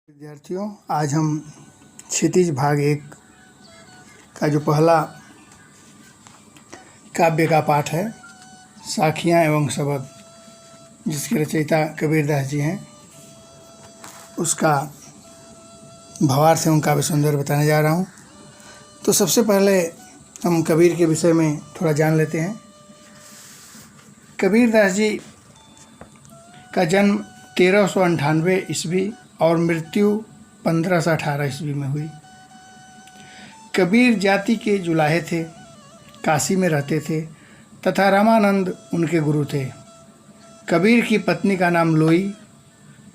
विद्यार्थियों, आज हम क्षितिज भाग 1 का जो पहला काव्य का पाठ है, साखियाँ एवं शबद, जिसके रचयिता कबीरदास जी हैं, उसका भावार्थ एवं काव्य सौंदर्य बताने जा रहा हूँ। तो सबसे पहले हम कबीर के विषय में थोड़ा जान लेते हैं। कबीरदास जी का जन्म 1398 ईस्वी और मृत्यु 1518 ईस्वी में हुई। कबीर जाति के जुलाहे थे, काशी में रहते थे तथा रामानंद उनके गुरु थे। कबीर की पत्नी का नाम लोई,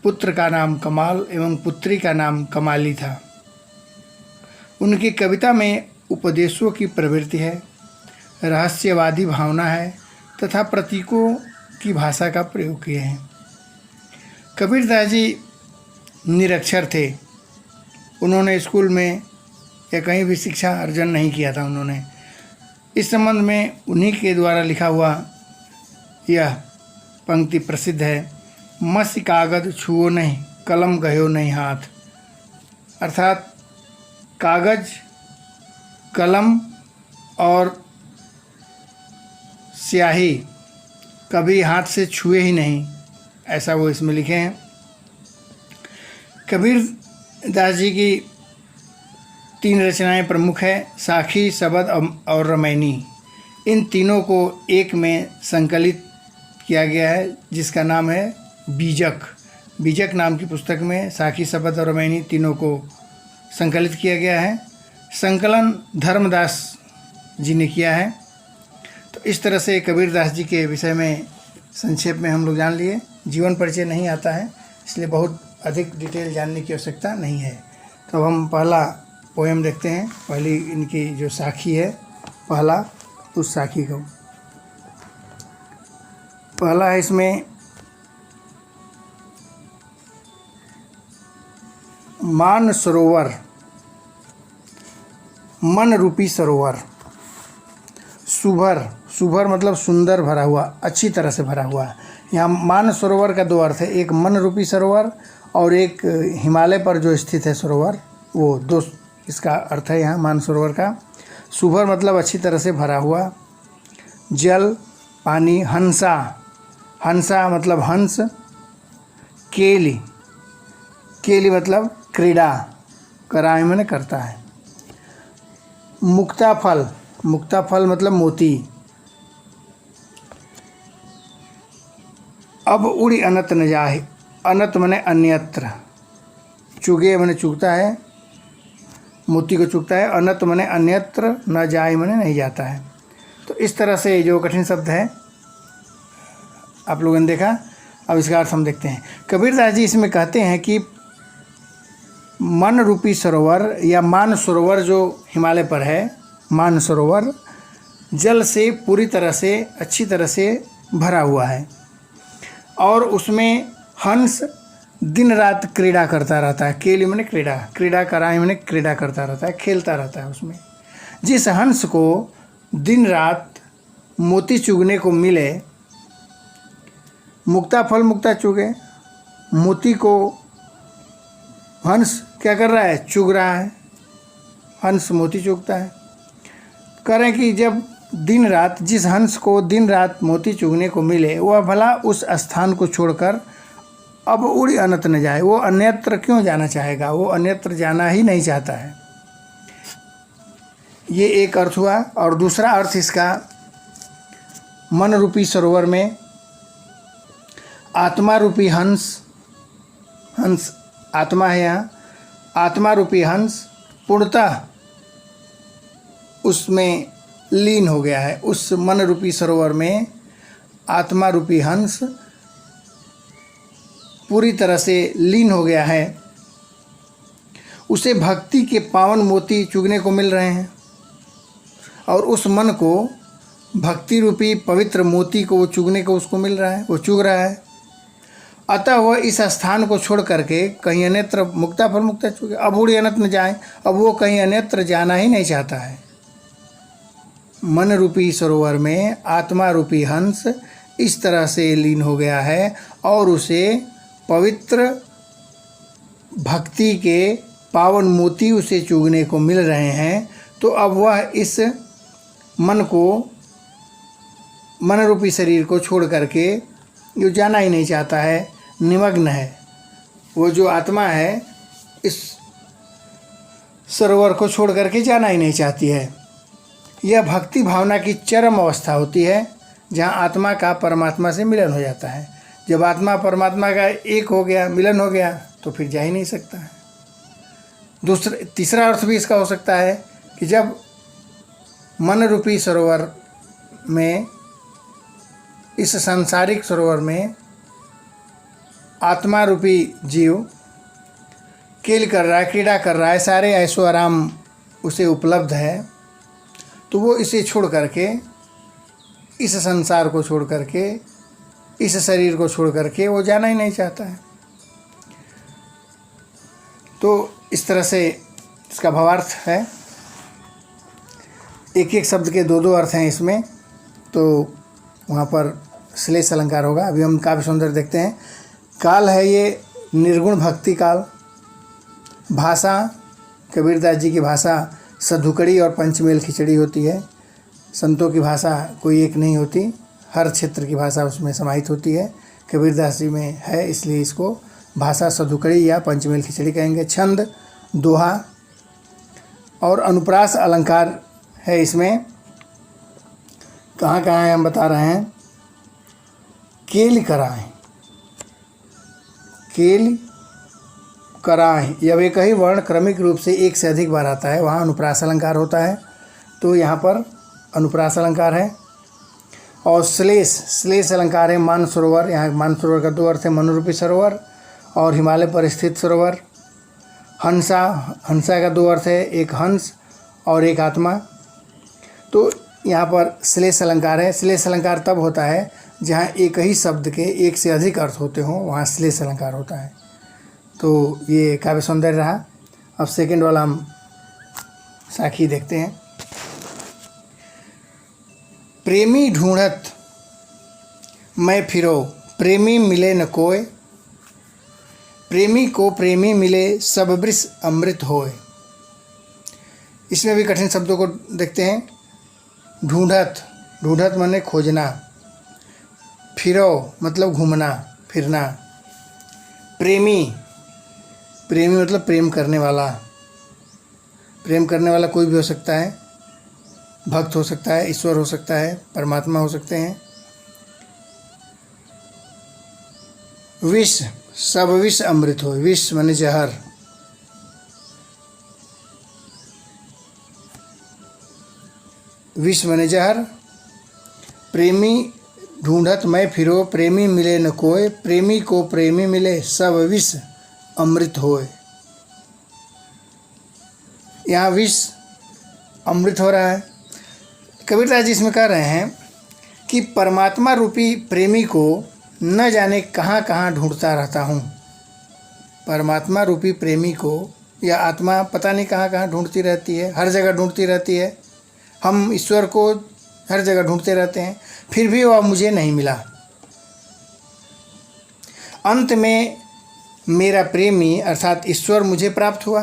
पुत्र का नाम कमाल एवं पुत्री का नाम कमाली था। उनकी कविता में उपदेशों की प्रवृत्ति है, रहस्यवादी भावना है तथा प्रतीकों की भाषा का प्रयोग किए हैं। कबीरदास जी निरक्षर थे। उन्होंने स्कूल में या कहीं भी शिक्षा अर्जन नहीं किया था। उन्होंने इस संबंध में उन्हीं के द्वारा लिखा हुआ यह पंक्ति प्रसिद्ध है, मसी कागज छुओ नहीं, कलम गयो नहीं हाथ। अर्थात कागज, कलम और स्याही कभी हाथ से छुए ही नहीं, ऐसा वो इसमें लिखे हैं। कबीरदास जी की 3 रचनाएं प्रमुख है, साखी, शबद और रामायणी। इन तीनों को एक में संकलित किया गया है, जिसका नाम है बीजक। बीजक नाम की पुस्तक में साखी, शबद और रामायणी तीनों को संकलित किया गया है। संकलन धर्मदास जी ने किया है। तो इस तरह से कबीरदास जी के विषय में संक्षेप में हम लोग जान लिए। जीवन परिचय नहीं आता है, इसलिए बहुत अधिक डिटेल जानने की आवश्यकता नहीं है। तो हम पहला पोएम देखते हैं। पहली इनकी जो साखी है, पहला, उस साखी को पहला है इसमें, मान सरोवर, मन रूपी सरोवर। सुभर, सुभर मतलब सुंदर, भरा हुआ, अच्छी तरह से भरा हुआ। यहाँ मान सरोवर का 2 अर्थ है, एक मन रूपी सरोवर और एक हिमालय पर जो स्थित है सरोवर, वो 2 इसका अर्थ है यहाँ मान सरोवर का। सुभर मतलब अच्छी तरह से भरा हुआ। जल, पानी। हंसा, हंसा मतलब हंस। केली, केली मतलब क्रीड़ा, कराए मैंने करता है। मुक्ताफल, मुक्ताफल मतलब मोती। अब उड़ी अनत न जाए, अनत मने अन्यत्र। चुगे मने चुगता है, मोती को चुगता है। अनत मने अन्यत्र, न जाए मने नहीं जाता है। तो इस तरह से जो कठिन शब्द है आप लोगों ने देखा। अब इसका अर्थ हम देखते हैं। कबीरदास जी इसमें कहते हैं कि मन रूपी सरोवर या मान सरोवर जो हिमालय पर है, मान सरोवर जल से पूरी तरह से, अच्छी तरह से भरा हुआ है और उसमें हंस दिन रात क्रीड़ा करता रहता है। केली मैंने क्रीड़ा, क्रीड़ा कराए मैंने क्रीड़ा करता रहता है, खेलता रहता है उसमें। जिस हंस को दिन रात मोती चुगने को मिले, मुक्ता फल मुक्ता चुगे, मोती को हंस क्या कर रहा है, चुग रहा है। हंस मोती चुगता है। करें कि जब दिन रात, जिस हंस को दिन रात मोती चुगने को मिले, वह भला उस स्थान को छोड़कर अब उड़ी अनत न जाए। वो अन्यत्र क्यों जाना चाहेगा, वो अन्यत्र जाना ही नहीं चाहता है। ये एक अर्थ हुआ। और दूसरा अर्थ इसका, मन रूपी सरोवर में आत्मा रूपी हंस, हंस आत्मा है यहाँ, आत्मा रूपी हंस पूर्णतः उसमें लीन हो गया है। उस मन रूपी सरोवर में आत्मा रूपी हंस पूरी तरह से लीन हो गया है। उसे भक्ति के पावन मोती चुगने को मिल रहे हैं और उस मन को भक्ति रूपी पवित्र मोती को वो चुगने को उसको मिल रहा है, वो चुग रहा है। अतः वह इस स्थान को छोड़ करके कहीं अन्यत्र, मुक्ता फल मुक्ता चुगे, अब उड़ी अनत न जाए, अब वो कहीं अन्यत्र जाना ही नहीं चाहता है। मन रूपी सरोवर में आत्मा रूपी हंस इस तरह से लीन हो गया है और उसे पवित्र भक्ति के पावन मोती उसे चूगने को मिल रहे हैं, तो अब वह इस मन रूपी शरीर को छोड़ करके जो जाना ही नहीं चाहता है, निमग्न है। वो जो आत्मा है इस सरोवर को छोड़ करके जाना ही नहीं चाहती है। यह भक्ति भावना की चरम अवस्था होती है, जहाँ आत्मा का परमात्मा से मिलन हो जाता है। जब आत्मा परमात्मा का एक हो गया, मिलन हो गया, तो फिर जा ही नहीं सकता है। तीसरा अर्थ भी इसका हो सकता है कि जब मन रूपी सरोवर में, इस सांसारिक सरोवर में आत्मा रूपी जीव खेल कर रहा है, क्रीड़ा कर रहा है, सारे ऐशो आराम उसे उपलब्ध है, तो वो इसे छोड़ करके, इस संसार को छोड़ करके, इस शरीर को छोड़ करके वो जाना ही नहीं चाहता है। तो इस तरह से इसका भावार्थ है। एक एक शब्द के दो दो अर्थ हैं इसमें, तो वहाँ पर श्लेष अलंकार होगा। अभी हम काव्य सौंदर्य देखते हैं। काल है ये निर्गुण भक्ति काल। भाषा, कबीरदास जी की भाषा सधुकड़ी और पंचमेल खिचड़ी होती है। संतों की भाषा कोई एक नहीं होती, हर क्षेत्र की भाषा उसमें समाहित होती है। कबीरदास जी में है, इसलिए इसको भाषा सधुकड़ी या पंचमेल खिचड़ी कहेंगे। छंद, दोहा और अनुप्रास अलंकार है इसमें। कहाँ कहाँ है हम बता रहे हैं। केल कराएं, केल कराएं, जब एक ही वर्ण क्रमिक रूप से एक से अधिक बार आता है, वहाँ अनुप्रास अलंकार होता है। तो यहाँ पर अनुप्रास अलंकार है। और श्लेष अलंकार है मानसरोवर। यहाँ मानसरोवर का दो अर्थ है, मनुरूपी सरोवर और हिमालय पर स्थित सरोवर। हंसा का दो अर्थ है, एक हंस और एक आत्मा। तो यहाँ पर श्लेष अलंकार है। श्लेष अलंकार तब होता है जहाँ एक ही शब्द के एक से अधिक अर्थ होते हों, वहाँ श्लेष अलंकार होता है। तो ये काव्य सौंदर्य रहा। अब सेकंड वाला हम साखी देखते हैं। प्रेमी ढूंढत मैं फिरो, प्रेमी मिले न कोय, प्रेमी को प्रेमी मिले सब वृष अमृत होए। इसमें भी कठिन शब्दों को देखते हैं। ढूंढत, ढूंढत माने खोजना। फिरो मतलब घूमना फिरना। प्रेमी, प्रेमी मतलब प्रेम करने वाला। प्रेम करने वाला कोई भी हो सकता है, भक्त हो सकता है, ईश्वर हो सकता है, परमात्मा हो सकते हैं। विष, सब विष अमृत हो। विष माने जहर। विष माने जहर। प्रेमी ढूंढत मैं फिरो, प्रेमी मिले न कोय, प्रेमी को प्रेमी मिले सब विष अमृत होए। यहाँ विष अमृत हो रहा है। कबीरदास जी इसमें कह रहे हैं कि परमात्मा रूपी प्रेमी को न जाने कहाँ कहाँ ढूंढता रहता हूँ। परमात्मा रूपी प्रेमी को या आत्मा पता नहीं कहाँ कहाँ ढूंढती रहती है, हर जगह ढूंढती रहती है। हम ईश्वर को हर जगह ढूंढते रहते हैं, फिर भी वह मुझे नहीं मिला। अंत में मेरा प्रेमी अर्थात ईश्वर मुझे प्राप्त हुआ।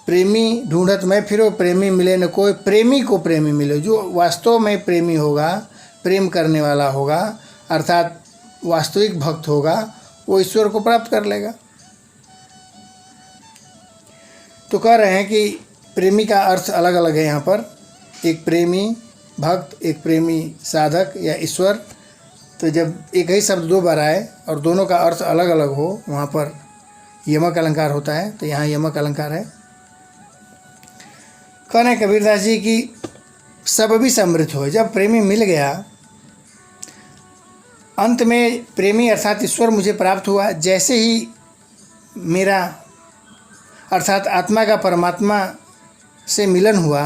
प्रेमी ढूंढत मैं फिरो, प्रेमी मिले न कोई, प्रेमी को प्रेमी मिले। जो वास्तव में प्रेमी होगा, प्रेम करने वाला होगा, अर्थात वास्तविक भक्त होगा, वो ईश्वर को प्राप्त कर लेगा। तो कह रहे हैं कि प्रेमी का अर्थ अलग अलग है यहाँ पर। एक प्रेमी भक्त, एक प्रेमी साधक या ईश्वर। तो जब एक ही शब्द दो बार आए और दोनों का अर्थ अलग अलग हो, वहाँ पर यमक अलंकार होता है। तो यहाँ यमक अलंकार है। कह रहे कबीरदास जी की सब भी समृद्ध हो। जब प्रेमी मिल गया, अंत में प्रेमी अर्थात ईश्वर मुझे प्राप्त हुआ। जैसे ही मेरा अर्थात आत्मा का परमात्मा से मिलन हुआ,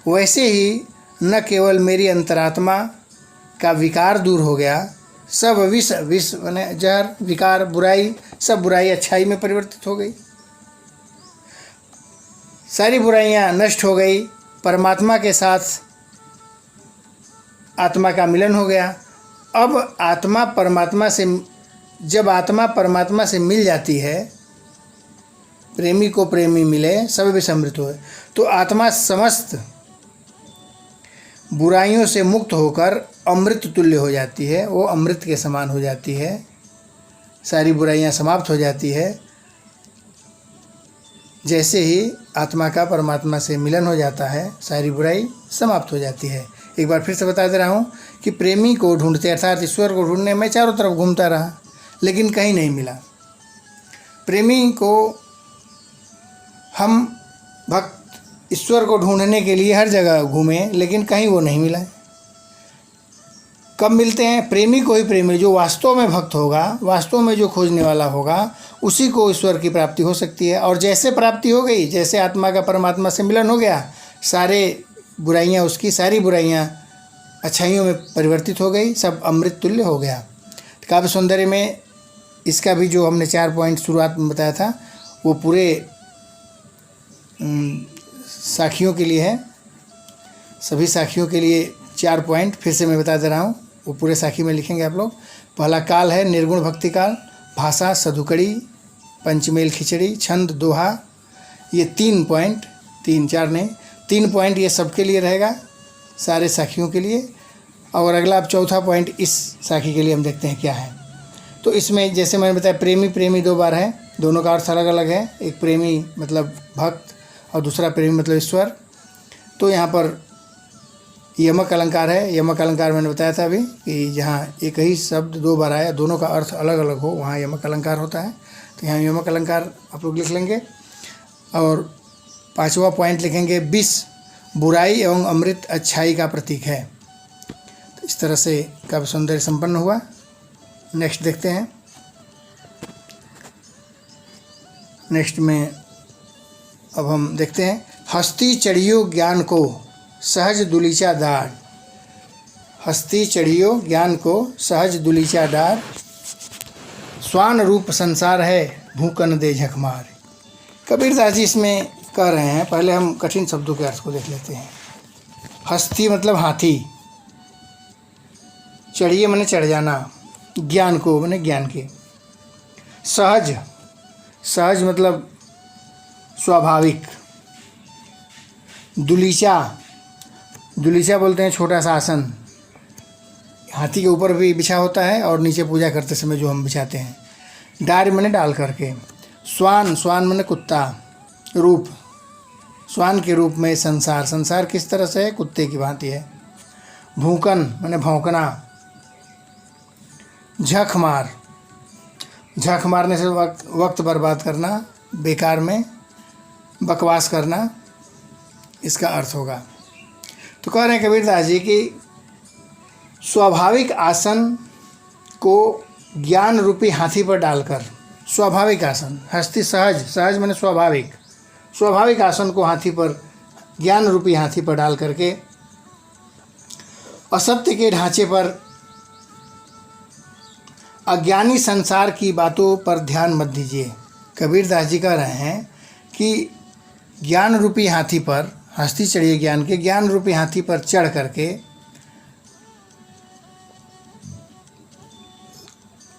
वैसे ही न केवल मेरी अंतरात्मा का विकार दूर हो गया, सब विष, विष माने जहर, विकार, बुराई, सब बुराई अच्छाई में परिवर्तित हो गई। सारी बुराइयां नष्ट हो गई। परमात्मा के साथ आत्मा का मिलन हो गया। अब आत्मा परमात्मा से, जब आत्मा परमात्मा से मिल जाती है, प्रेमी को प्रेमी मिले सब विष अमृत होए। तो आत्मा समस्त बुराइयों से मुक्त होकर अमृत तुल्य हो जाती है, वो अमृत के समान हो जाती है, सारी बुराइयां समाप्त हो जाती है। जैसे ही आत्मा का परमात्मा से मिलन हो जाता है, सारी बुराई समाप्त हो जाती है। एक बार फिर से बता दे रहा हूँ कि प्रेमी को ढूंढते अर्थात ईश्वर को ढूंढने में चारों तरफ घूमता रहा, लेकिन कहीं नहीं मिला। प्रेमी को हम भक्त ईश्वर को ढूंढने के लिए हर जगह घूमे, लेकिन कहीं वो नहीं मिला। कब मिलते हैं? प्रेमी को ही प्रेमी, जो वास्तव में भक्त होगा, वास्तव में जो खोजने वाला होगा, उसी को ईश्वर की प्राप्ति हो सकती है। और जैसे प्राप्ति हो गई, जैसे आत्मा का परमात्मा से मिलन हो गया, सारे बुराइयां, उसकी सारी बुराइयां अच्छाइयों में परिवर्तित हो गई, सब अमृत तुल्य हो गया। काव्य सौंदर्य में इसका भी जो हमने 4 पॉइंट शुरुआत में बताया था, वो पूरे साखियों के लिए है। सभी साखियों के लिए 4 पॉइंट फिर से मैं बता दे रहा हूँ, वो पूरे साखी में लिखेंगे आप लोग। पहला काल है निर्गुण भक्ति काल, भाषा सधुकड़ी, पंचमेल खिचड़ी, छंद दोहा। ये 3 पॉइंट, 3 पॉइंट ये सबके लिए रहेगा, सारे साखियों के लिए। और अगला अब चौथा पॉइंट इस साखी के लिए हम देखते हैं क्या है। तो इसमें जैसे मैंने बताया, प्रेमी प्रेमी 2 बार है, दोनों का अर्थ अलग अलग है। एक प्रेमी मतलब भक्त और दूसरा प्रेमी मतलब ईश्वर। तो यहाँ पर यमक अलंकार है। यमक अलंकार मैंने बताया था अभी कि जहाँ एक ही शब्द 2 बार आया, दोनों का अर्थ अलग अलग हो, वहाँ यमक अलंकार होता है। तो यहाँ यमक अलंकार आप लोग लिख लेंगे। और 5वां पॉइंट लिखेंगे, विष बुराई एवं अमृत अच्छाई का प्रतीक है। तो इस तरह से काव्य सौंदर्य संपन्न हुआ। नेक्स्ट देखते हैं। नेक्स्ट में अब हम देखते हैं, हस्ती चढ़ियो ज्ञान को सहज दुलीचा डार। हस्ती चढ़ियो ज्ञान को सहज दुलीचा डार, स्वान रूप संसार है भूकन दे झकमार। कबीरदास जी इसमें कह रहे हैं, पहले हम कठिन शब्दों के अर्थ को देख लेते हैं। हस्ती मतलब हाथी, चढ़िए माने चढ़ जाना, ज्ञान को माने ज्ञान के, सहज, सहज मतलब स्वाभाविक, दुलीचा, दुलीचा बोलते हैं छोटा सा आसन, हाथी के ऊपर भी बिछा होता है और नीचे पूजा करते समय जो हम बिछाते हैं। डार माने डाल करके, स्वान, स्वान माने कुत्ता, रूप, स्वान के रूप में संसार, संसार किस तरह से है? कुत्ते की भांति है। भूकन माने भौंकना, झक मार, झक मारने से वक्त बर्बाद करना, बेकार में बकवास करना, इसका अर्थ होगा। तो कह रहे हैं कबीरदास जी कि स्वाभाविक आसन को ज्ञान रूपी हाथी पर डालकर, स्वाभाविक आसन, हस्ती सहज, सहज माने स्वाभाविक, स्वाभाविक आसन को हाथी पर, ज्ञान रूपी हाथी पर डाल करके असत्य के ढांचे पर अज्ञानी संसार की बातों पर ध्यान मत दीजिए। कबीरदास जी कह रहे हैं कि ज्ञान रूपी हाथी पर, हस्ती चढ़िए ज्ञान के, ज्ञान रूपी हाथी पर चढ़ करके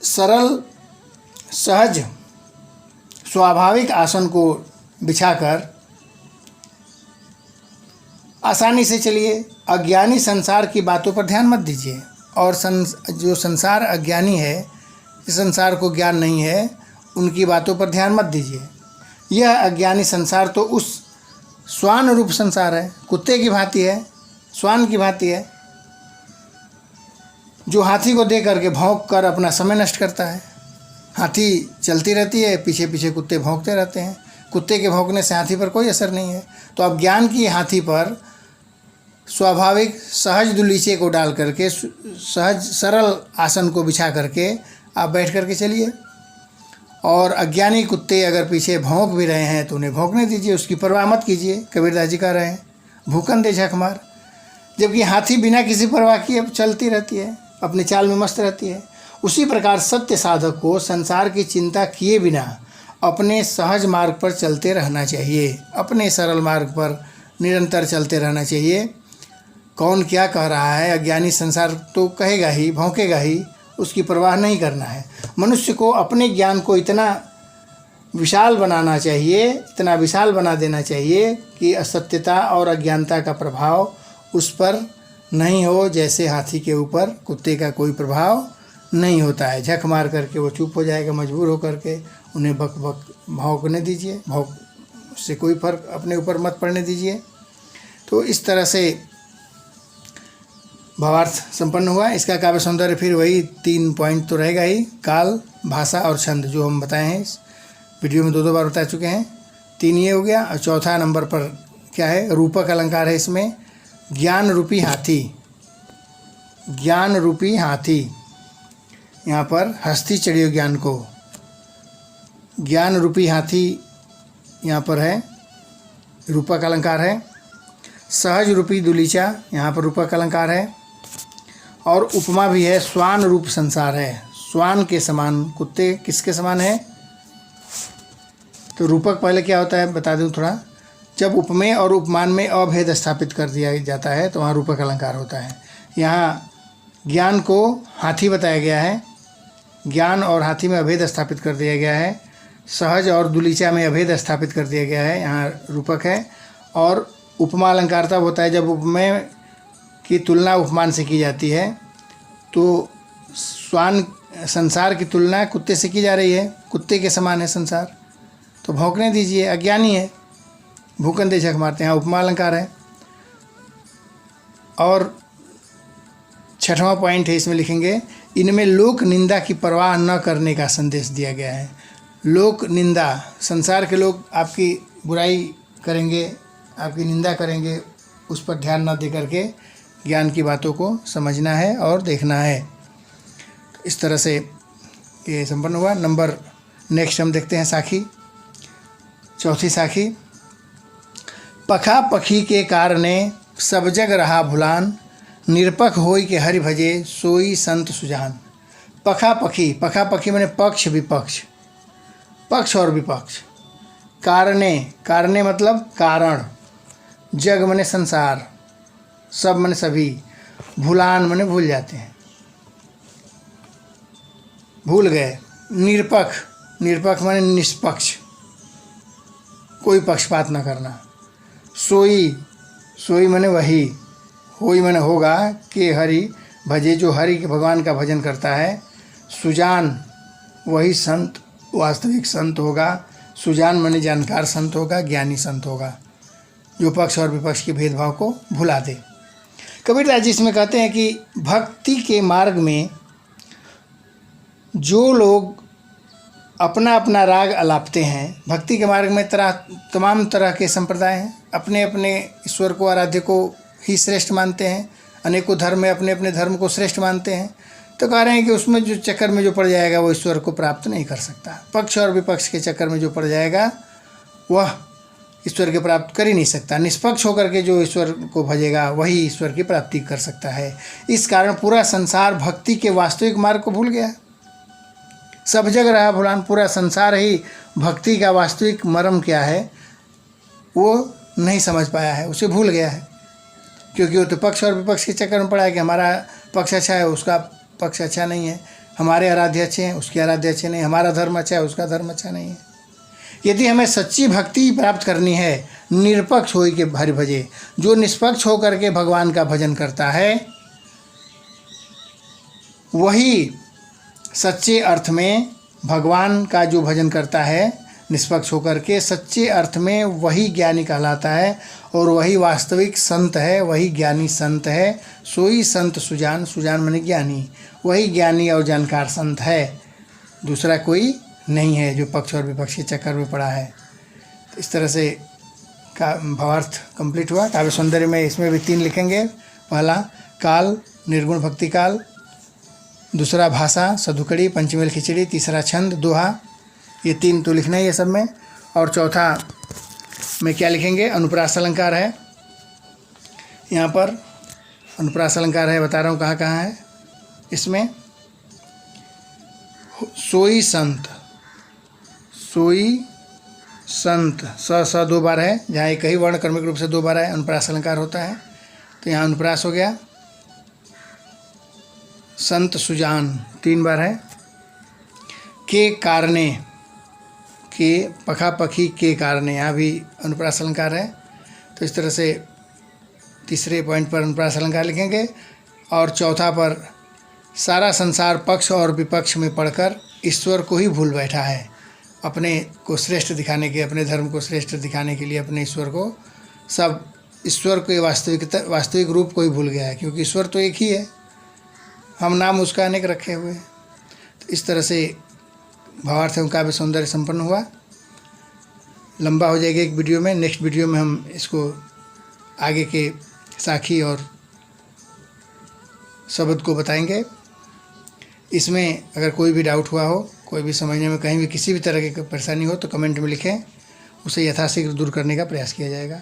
सरल सहज स्वाभाविक आसन को बिछाकर आसानी से चलिए, अज्ञानी संसार की बातों पर ध्यान मत दीजिए। और जो संसार अज्ञानी है, इस संसार को ज्ञान नहीं है, उनकी बातों पर ध्यान मत दीजिए। यह अज्ञानी संसार तो उस स्वान रूप संसार है, कुत्ते की भांति है, स्वान की भांति है, जो हाथी को देख करके भौंक कर अपना समय नष्ट करता है। हाथी चलती रहती है, पीछे पीछे कुत्ते भौंकते रहते हैं, कुत्ते के भौंकने से हाथी पर कोई असर नहीं है। तो अब ज्ञान की हाथी पर स्वाभाविक सहज दुलीचे को डाल करके, सहज सरल आसन को बिछा करके आप बैठ करके चलिए। और अज्ञानी कुत्ते अगर पीछे भौंक भी रहे हैं तो उन्हें भौंकने दीजिए, उसकी परवाह मत कीजिए। कबीरदास जी कह रहे हैं, भूकन दे झक मार। जबकि हाथी बिना किसी परवाह किए चलती रहती है, अपने चाल में मस्त रहती है। उसी प्रकार सत्य साधक को संसार की चिंता किए बिना अपने सहज मार्ग पर चलते रहना चाहिए, अपने सरल मार्ग पर निरंतर चलते रहना चाहिए। कौन क्या कह रहा है, अज्ञानी संसार तो कहेगा ही, भौंकेगा ही, उसकी परवाह नहीं करना है। मनुष्य को अपने ज्ञान को इतना विशाल बनाना चाहिए, इतना विशाल बना देना चाहिए कि असत्यता और अज्ञानता का प्रभाव उस पर नहीं हो, जैसे हाथी के ऊपर कुत्ते का कोई प्रभाव नहीं होता है। झक मार करके वो चुप हो जाएगा, मजबूर होकर के उन्हें बक बक भौंकने दीजिए, उससे कोई फर्क अपने ऊपर मत पड़ने दीजिए। तो इस तरह से भावार्थ संपन्न हुआ। इसका काव्य सौंदर्य फिर वही 3 पॉइंट तो रहेगा ही, काल, भाषा और छंद, जो हम बताए हैं इस वीडियो में 2 बार बता चुके हैं। 3 ये हो गया। और चौथा नंबर पर क्या है, रूपक अलंकार है इसमें, ज्ञान रूपी हाथी। ज्ञान रूपी हाथी, यहाँ पर हस्ती चढ़ियो ज्ञान को, ज्ञान रूपी हाथी यहाँ पर है, रूपक अलंकार है। सहज रूपी दुलीचा, यहाँ पर रूपक अलंकार है। और उपमा भी है, श्वान रूप संसार है, श्वान के समान, कुत्ते किसके समान है। तो रूपक पहले क्या होता है बता दूं थोड़ा, जब उपमेय और उपमान में अभेद स्थापित कर दिया जाता है तो वहाँ रूपक अलंकार होता है। यहाँ ज्ञान को हाथी बताया गया है, ज्ञान और हाथी में अभेद स्थापित कर दिया गया है। सहज और दुलीचा में अभेद स्थापित कर दिया गया है, यहाँ रूपक है। और उपमा अलंकार तब होता है जब उपमेय की तुलना उपमान से की जाती है। तो श्वान, संसार की तुलना कुत्ते से की जा रही है, कुत्ते के समान है संसार, तो भौंकने दीजिए, अज्ञानी है, भूखंडे झक मारते हैं, उपमा अलंकार है। और 6वां पॉइंट है, इसमें लिखेंगे, इनमें लोक निंदा की परवाह न करने का संदेश दिया गया है। लोक निंदा, संसार के लोग आपकी बुराई करेंगे, आपकी निंदा करेंगे, उस पर ध्यान न दे करके ज्ञान की बातों को समझना है और देखना है। तो इस तरह से ये संपन्न हुआ। नंबर नेक्स्ट हम देखते हैं साखी, चौथी साखी। पखा पखी के कारणे सब जग रहा भुलान, निरपख होई के हरि भजे सोई संत सुजान। पखा पखी, पखा पखी माने पक्ष विपक्ष, पक्ष और विपक्ष। कारणे, कारणे मतलब कारण, जग माने संसार, सब माने सभी, भुलान माने भूल जाते हैं, भूल गए। निरपख, निरपख माने निष्पक्ष, कोई पक्षपात न करना। सोई, सोई माने वही, होई माने होगा, के हरि भजे, जो हरि के भगवान का भजन करता है। सुजान, वही संत, वास्तविक संत होगा। सुजान माने जानकार संत होगा, ज्ञानी संत होगा, जो पक्ष और विपक्ष के भेदभाव को भुला दे। कबीरदास जी इसमें कहते हैं कि भक्ति के मार्ग में जो लोग अपना अपना राग अलापते हैं, भक्ति के मार्ग में तमाम तरह के संप्रदाय हैं, अपने अपने ईश्वर को, आराध्य को ही श्रेष्ठ मानते हैं, अनेकों धर्म में अपने अपने धर्म को श्रेष्ठ मानते हैं। तो कह रहे हैं कि उसमें जो चक्कर में जो पड़ जाएगा वो ईश्वर को प्राप्त नहीं कर सकता। पक्ष और विपक्ष के चक्कर में जो पड़ जाएगा वह ईश्वर के प्राप्त कर ही नहीं सकता। निष्पक्ष होकर के जो ईश्वर को भजेगा वही ईश्वर की प्राप्ति कर सकता है। इस कारण पूरा संसार भक्ति के वास्तविक मार्ग को भूल गया। सब जग रहा भुलान, पूरा संसार ही भक्ति का वास्तविक मर्म क्या है वो नहीं समझ पाया है, उसे भूल गया है। क्योंकि वो तो पक्ष और विपक्ष के चक्कर में पड़ा है कि हमारा पक्ष अच्छा है, उसका पक्ष अच्छा नहीं है, हमारे आराध्य अच्छे हैं, उसके आराध्य अच्छे नहीं, हमारा धर्म अच्छा है, उसका धर्म अच्छा नहीं है। यदि हमें सच्ची भक्ति प्राप्त करनी है, निरपक्ष होई के हरि भजे, जो निष्पक्ष होकर के भगवान का भजन करता है वही सच्चे अर्थ में भगवान का जो भजन करता है निष्पक्ष होकर के, सच्चे अर्थ में वही ज्ञानी कहलाता है और वही वास्तविक संत है, वही ज्ञानी संत है। सोई संत सुजान, सुजान माने ज्ञानी, वही ज्ञानी और जानकार संत है, दूसरा कोई नहीं है जो पक्ष और विपक्ष के चक्कर में पड़ा है। तो इस तरह से का भावार्थ कंप्लीट हुआ। काव्य सौंदर्य में इसमें भी 3 लिखेंगे। पहला काल, निर्गुण भक्ति काल, दूसरा भाषा, सधुकड़ी, पंचमेल खिचड़ी, तीसरा छंद, दोहा, ये 3 तो लिखना ही है सब में। और चौथा में क्या लिखेंगे, अनुप्रास अलंकार है। यहाँ पर अनुप्रास अलंकार है, बता रहा हूँ कहाँ कहाँ है इसमें। सोई संत, सोई संत, स 2 बार है, जहाँ एक ही वर्ण क्रमिक रूप से 2 बार है, अनुप्रास अलंकार होता है। तो यहाँ अनुप्रास हो गया। संत सुजान 3 बार है। के कारणे, के पखापखी के कारण, यहाँ भी अनुप्रास अलंकार है। तो इस तरह से तीसरे पॉइंट पर अनुप्रास अलंकार लिखेंगे। और चौथा पर सारा संसार पक्ष और विपक्ष में पढ़कर ईश्वर को ही भूल बैठा है। अपने को श्रेष्ठ दिखाने के, अपने धर्म को श्रेष्ठ दिखाने के लिए अपने ईश्वर को, सब ईश्वर के वास्तविक रूप को ही भूल गया है, क्योंकि ईश्वर तो एक ही है, हम नाम उसका अनेक रखे हुए हैं। तो इस तरह से भावार्थ एवं काव्य सौंदर्य संपन्न हुआ। लंबा हो जाएगा एक वीडियो में, नेक्स्ट वीडियो में हम इसको आगे के साखी और शब्द को बताएंगे। इसमें अगर कोई भी डाउट हुआ हो, कोई भी समझने में कहीं भी किसी भी तरह की परेशानी हो तो कमेंट में लिखें, उसे यथाशीघ्र दूर करने का प्रयास किया जाएगा।